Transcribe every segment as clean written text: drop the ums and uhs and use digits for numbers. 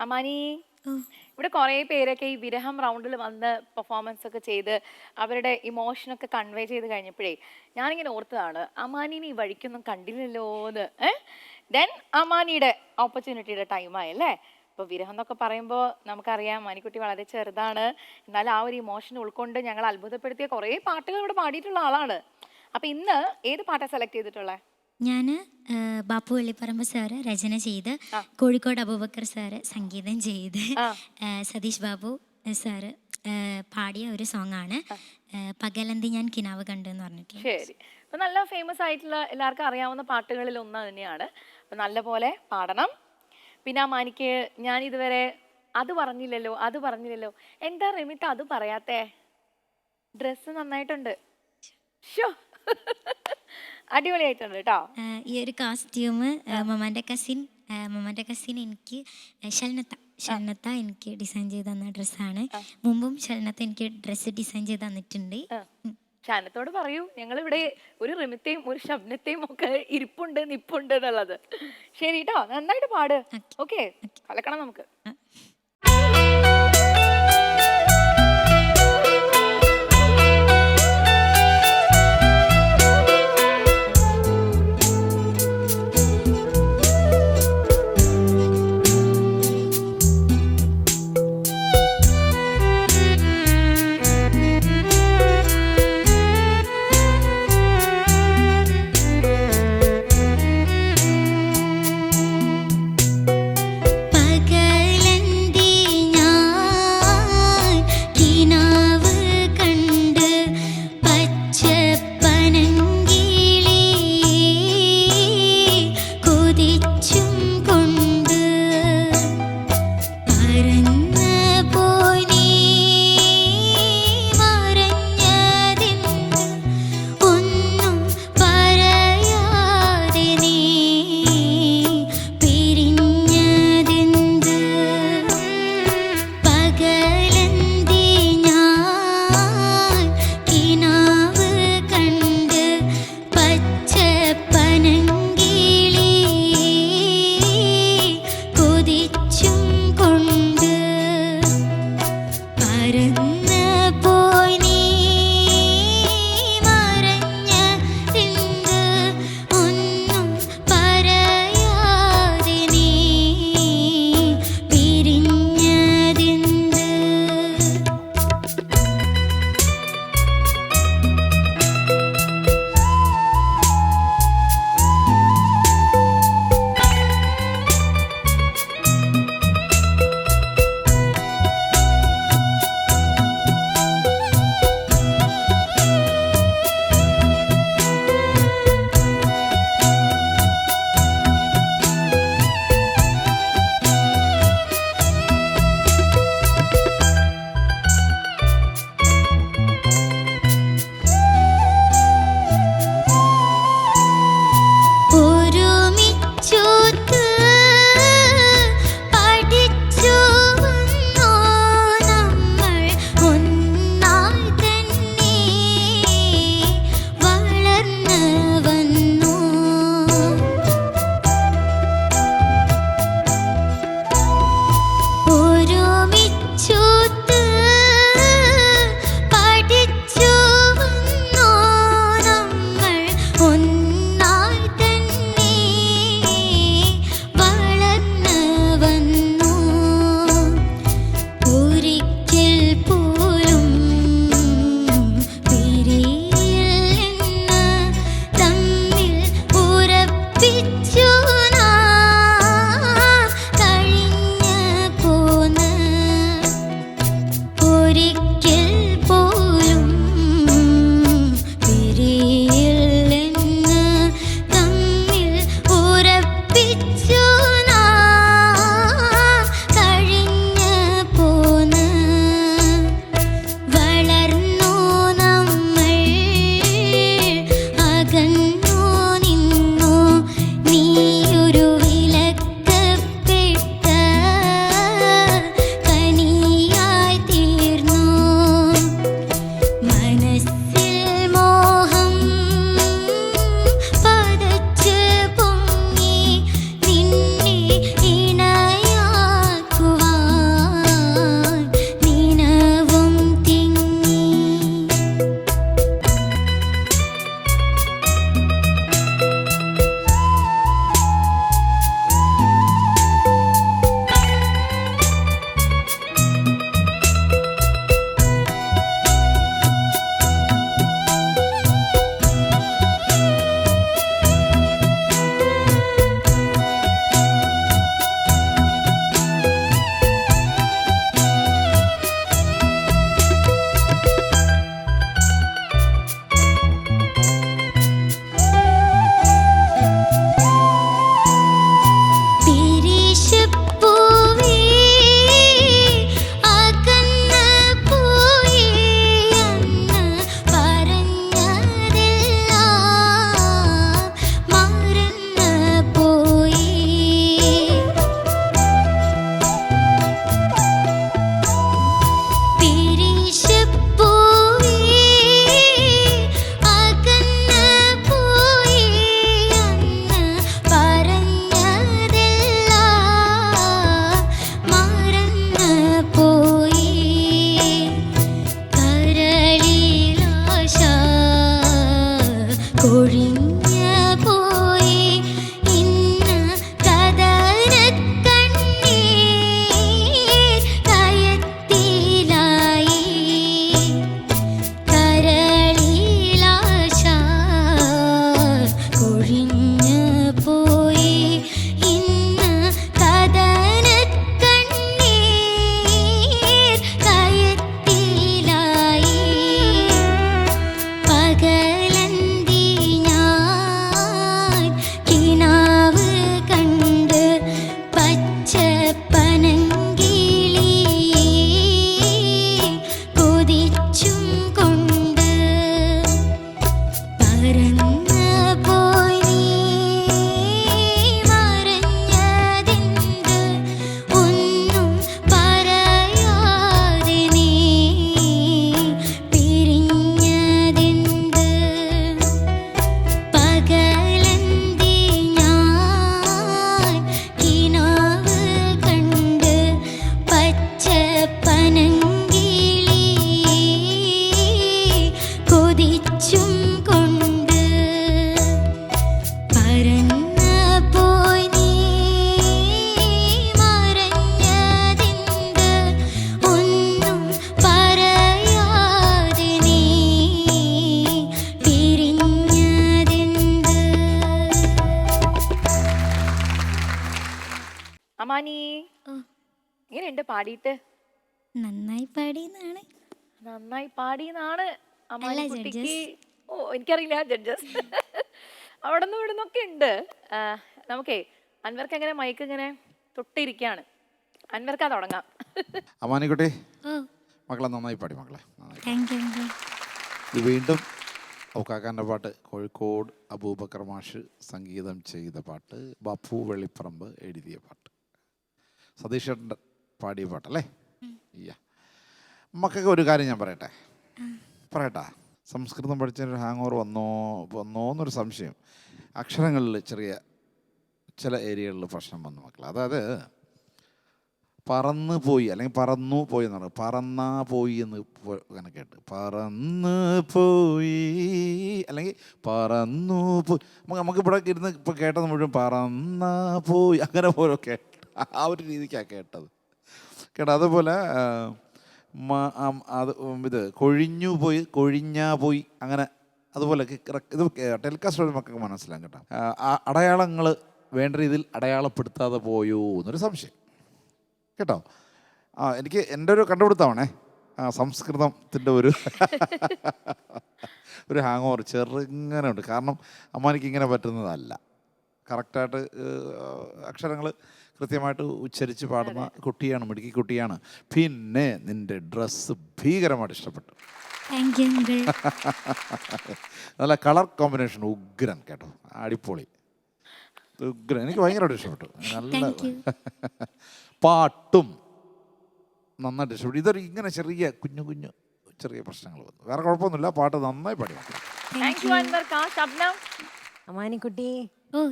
അമാനി ഇവിടെ കുറേ പേരൊക്കെ ഈ വിരഹം റൗണ്ടിൽ വന്ന് പെർഫോമൻസ് ഒക്കെ ചെയ്ത് അവരുടെ ഇമോഷനൊക്കെ കൺവേ ചെയ്ത് കഴിഞ്ഞപ്പോഴേ ഞാനിങ്ങനെ ഓർത്തതാണ് അമാനിനെ ഈ വഴിക്കൊന്നും കണ്ടില്ലല്ലോ എന്ന്. ദെൻ അമാനിയുടെ ഓപ്പർച്യൂണിറ്റിയുടെ ടൈമായല്ലേ. ഇപ്പോൾ വിരഹം എന്നൊക്കെ പറയുമ്പോൾ നമുക്കറിയാം മാനിക്കുട്ടി വളരെ ചെറുതാണ്, എന്നാൽ ആ ഒരു ഇമോഷൻ ഉൾക്കൊണ്ട് ഞങ്ങൾ അത്ഭുതപ്പെടുത്തിയ കുറേ പാട്ടുകൾ ഇവിടെ പാടിയിട്ടുള്ള ആളാണ്. അപ്പം ഇന്ന് ഏത് പാട്ടാണ് സെലക്ട് ചെയ്തിട്ടുള്ളത്? ഞാൻ ബാപ്പു വെള്ളിപ്പറമ്പ് സാറ് രചന ചെയ്ത്, കോഴിക്കോട് അബൂബക്കർ സാറ് സംഗീതം ചെയ്ത്, സതീഷ് ബാബു സാറ് പാടിയ ഒരു സോങ്ങാണ് പകലന്തി ഞാൻ കിനാവ് കണ്ടു എന്ന് പറഞ്ഞിട്ട്. ശരി, അപ്പം നല്ല ഫേമസ് ആയിട്ടുള്ള എല്ലാവർക്കും അറിയാവുന്ന പാട്ടുകളിൽ ഒന്ന് തന്നെയാണ്. അപ്പം നല്ലപോലെ പാടണം. പിന്നെ ആ മാനിക്ക് ഞാൻ ഇതുവരെ അത് പറഞ്ഞില്ലല്ലോ. എന്താ റിമിത്ത അത് പറയാത്തേ? ഡ്രസ്സ് നന്നായിട്ടുണ്ട്, ഷോ അടിപൊളിയായിട്ടുണ്ട് കേട്ടോ. ഈ ഒരു കോസ്റ്റ്യൂം മമ്മാൻ്റെ കസിൻ എനിക്ക് ഷൽനത്ത എനിക്ക് ഡിസൈൻ ചെയ്ത് തന്ന ഡ്രസ്സാണ്. മുമ്പും ഷൽനത്ത എനിക്ക് ഡ്രസ്സ് ഡിസൈൻ ചെയ്ത് തന്നിട്ടുണ്ട്. ഷാനത്തോട് പറയൂ, ഞങ്ങളിവിടെ ഒരു റിമിത്തയും ഒരു ഷബ്നത്തെയും ഒക്കെ നിപ്പുണ്ട് എന്നുള്ളത്. ശരി കേട്ടോ, നന്നായിട്ട് പാട്. ഓക്കെ, കലക്കണം നമുക്ക്. പകലന്തി ഞാൻ അമാനി ഓ ഇങ്ങനെയുണ്ട് പാടിയിട്ട്? നന്നായി പാടിയെന്നാണ്. നന്നായി പാടിയെന്നാണ് അമാനി അല്ല, കുട്ടിക്ക്. judges. ഓ എനിക്കറിയില്ല ജഡ്ജസ് അവിടെ നിന്നും ഇവിടെ നിന്നൊക്കെ ഉണ്ട്. ആ, നമുക്കേ അൻവർക്ക് എങ്ങനെ മൈക്ക് ഇങ്ങനെ തൊട്ടിരിക്കുകയാണ്. അൻവർക്കാ തുടങ്ങാം. അമാനിക്കുട്ടി, ഓ മക്കളെ നന്നായി പാടി മക്കളെ, നന്നായി. Thank you uncle. ഇത് വീണ്ടും ഔക്കാക്കാൻ്റെ പാട്ട്, കോഴിക്കോട് അബൂബക്കർ മാഷ് സംഗീതം ചെയ്ത പാട്ട്, ബാപ്പു വെള്ളിപ്പറമ്പ് എഴുതിയ പാട്ട്, സതീഷ് ചേട്ടൻ പാടിയ പാട്ടല്ലേ? ഇയ്യ, മക്കൾക്ക് ഒരു കാര്യം ഞാൻ പറയട്ടാ. സംസ്കൃതം പഠിച്ചൊരു ഹാങ് ഓവർ വന്നോന്നൊരു സംശയം. അക്ഷരങ്ങളിൽ ചില ഏരിയകളിൽ പ്രശ്നം വന്നു മക്കൾ. അതായത് പറന്ന് പോയി അല്ലെങ്കിൽ പറന്നു പോയി എന്ന് പറയും. പറന്നാ പോയി എന്ന് അങ്ങനെ കേട്ട് പറന്ന് പോയി അല്ലെങ്കിൽ പറന്നു പോയി. നമുക്കിവിടെ ഇരുന്ന് ഇപ്പോൾ കേട്ടത് മുഴുവൻ പറന്നാ പോയി അങ്ങനെ പോലെ ആ ഒരു രീതിക്കാണ് കേട്ടത്. അതുപോലെ ഇത് കൊഴിഞ്ഞു പോയി, കൊഴിഞ്ഞാ പോയി, അങ്ങനെ അതുപോലെ ഇത് ടെലികാസ്റ്റ് മക്കൾക്ക് മനസ്സിലാകും കേട്ടോ. അടയാളങ്ങൾ വേണ്ട രീതിയിൽ അടയാളപ്പെടുത്താതെ പോയോ എന്നൊരു സംശയം കേട്ടോ. എനിക്ക് എൻ്റെ ഒരു കണ്ടുപിടുത്തമാണേ, സംസ്കൃതത്തിൻ്റെ ഒരു ഹാങ് ഓവർ ചെറുങ്ങനെ ഉണ്ട്. കാരണം അമ്മാനിക്ക് ഇങ്ങനെ പറ്റുന്നതല്ല. കറക്റ്റായിട്ട് അക്ഷരങ്ങൾ കൃത്യമായിട്ട് ഉച്ചരിച്ച് പാടുന്ന കുട്ടിയാണ്, മിടുക്കി കുട്ടിയാണ്. പിന്നെ നിൻ്റെ ഡ്രസ്സ് ഭീകരമായിട്ട് ഇഷ്ടപ്പെട്ടു. Thank you uncle. നല്ല കളർ കോമ്പിനേഷൻ ഉഗ്രൻ കേട്ടോ, അടിപൊളി ഉഗ്രൻ. എനിക്ക് ഭയങ്കരമായിട്ട് ഇഷ്ടപ്പെട്ടു. നല്ല പാട്ടും നന്നായിട്ട് ഇഷ്ടപ്പെട്ടു. ഇതൊരു ഇങ്ങനെ കുഞ്ഞു ചെറിയ പ്രശ്നങ്ങൾ വന്നു, വേറെ കുഴപ്പമൊന്നുമില്ല. പാട്ട് നന്നായി പാടി. താങ്ക് യു അൻവർക്ക്. ശബ്നം അമാനിക്കുട്ടി, ഓ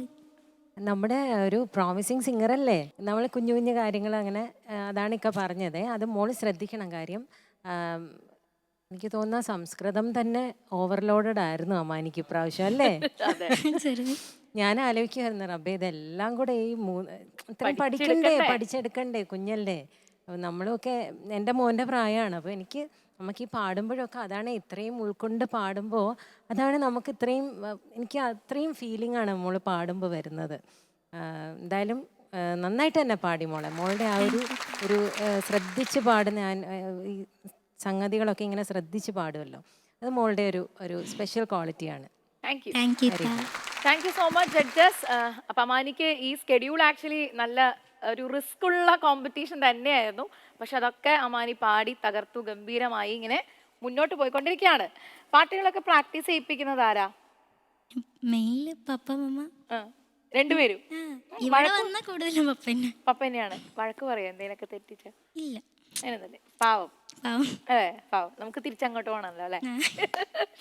നമ്മുടെ ഒരു പ്രോമിസിങ് സിംഗർ അല്ലേ? നമ്മൾ കുഞ്ഞു കുഞ്ഞു കാര്യങ്ങൾ അങ്ങനെ അതാണ് ഇക്ക പറഞ്ഞത്. അത് മോള് ശ്രദ്ധിക്കണം. കാര്യം എനിക്ക് തോന്നുന്ന സംസ്കൃതം തന്നെ ഓവർലോഡഡ് ആയിരുന്നു അമാനിക്ക് ഇപ്രാവശ്യം അല്ലേ? ഞാൻ ആലോചിക്കുമായിരുന്നു, റബ്ബേ ഇതെല്ലാം കൂടെ ഈ ഇത്രയും പഠിച്ചെടുക്കണ്ടേ കുഞ്ഞല്ലേ? നമ്മളൊക്കെ എൻ്റെ മോൻ്റെ പ്രായമാണ്. അപ്പോൾ നമുക്ക് ഈ പാടുമ്പോഴൊക്കെ അതാണ്, ഇത്രയും ഉൾക്കൊണ്ട് പാടുമ്പോൾ അതാണ് നമുക്ക് എനിക്ക് അത്രയും ഫീലിംഗ് ആണ് മോള് പാടുമ്പോൾ വരുന്നത്. എന്തായാലും നന്നായിട്ട് തന്നെ പാടി മോളുടെ ആ ഒരു ശ്രദ്ധിച്ച് പാടുന്ന ഈ സംഗതികളൊക്കെ ഇങ്ങനെ ശ്രദ്ധിച്ച് പാടുമല്ലോ, അത് മോളുടെ ഒരു സ്പെഷ്യൽ ക്വാളിറ്റിയാണ്. Thank you. Thank you so much judges. അപ്പം അമാനിക്ക് ഈ സ്കെഡ്യൂൾ ആക്ച്വലി നല്ല ഒരു റിസ്ക് ഉള്ള കോമ്പറ്റീഷൻ തന്നെയായിരുന്നു. പക്ഷെ അതൊക്കെ അമാനി പാടി തകർത്തു, ഗംഭീരമായി ഇങ്ങനെ മുന്നോട്ട് പോയിക്കൊണ്ടിരിക്കുകയാണ്. പാട്ടുകളൊക്കെ പ്രാക്ടീസ് ചെയ്യിപ്പിക്കുന്നത് ആരാ? മെയില് പപ്പ മമ്മ രണ്ടുപേരും. ഇവിടെ വന്ന കൂടുതലും പപ്പ തന്നെയാണ്. വഴക്ക് പറയാം എന്തെങ്കിലുമൊക്കെ തെറ്റിച്ച? ഇല്ല, അങ്ങനെയൊന്നുമില്ലേ? പാവം. പാവം. അതെ പാവം. നമുക്ക് തിരിച്ചങ്ങോട്ട് പോകണമല്ലോ അല്ലേ?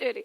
ശരി.